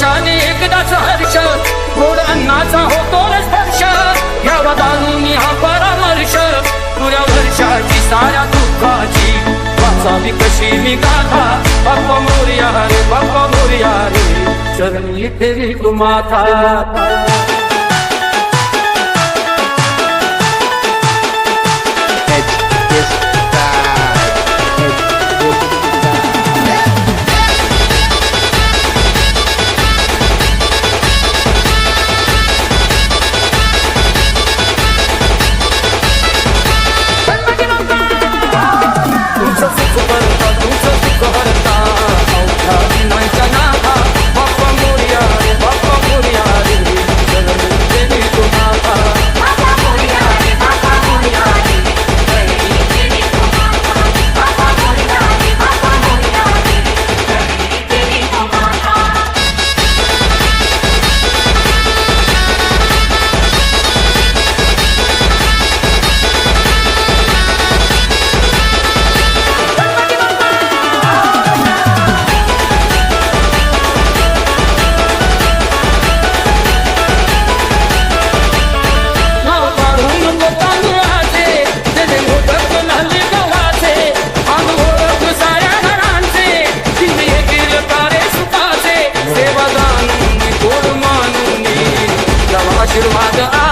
वर्षाने एकदाच हर्ष गोड अन्नाचा होतो स्पर्श घ्यावा जाणून हा परामर्श तुझ्या वर्षाची साऱ्या दुःखाची वाचावी कशी मी गाथा बाप्पा मोरया रे बाप्पा मोरया रे चरणी फेरी तू माथा आशीर्वाद